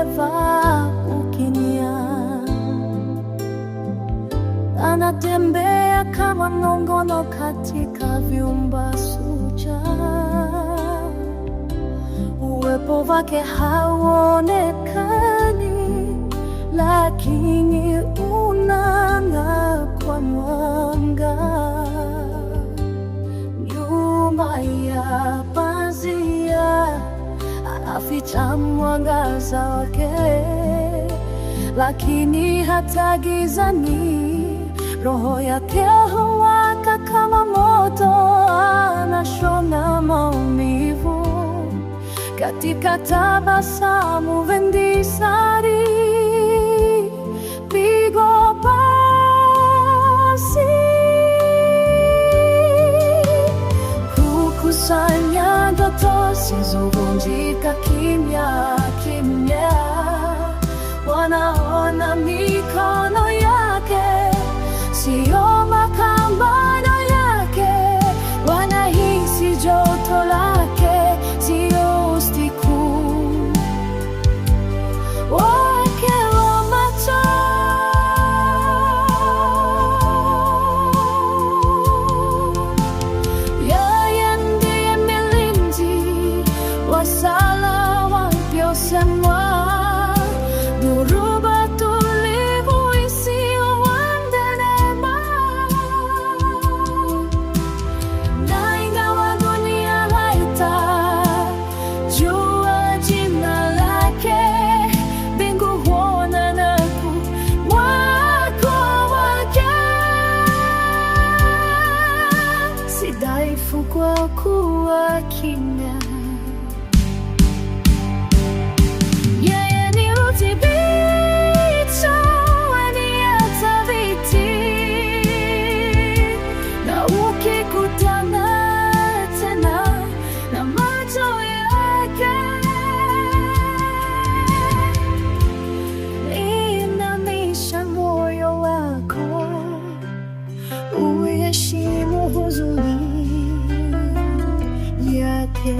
amevaa ukimya, anatembea kama mnong'ono katika vyumba suja. Uwepo wake hauonekani, lakini unang'aa kwa mwanga. Nyuma ya pazia anaficha mwangaza wake, lakini hata gizani roho yake huwaka kama moto. Anashona maumivu katika tabasamu vendisari, pigo pasi kukusanya ndoto zisizovunjika. Kimya kimya wanaona mikono yake, sio mapambano yake. Wanahisi joto lake, sio usiku wake wa macho. Yeye ndiye mlinzi wa sala waliosemwa, dhoruba tulivu isiyoonja neema. Na ingawa dunia haitajua jina lake, mbingu huona na kumwako wake. Si dhaifu kwa kuwa kimya, yeye ni uthibitisho wenye thabiti. Na ukikutana tena na macho yake, inamisha moyo wako, uheshimu huzuni yake.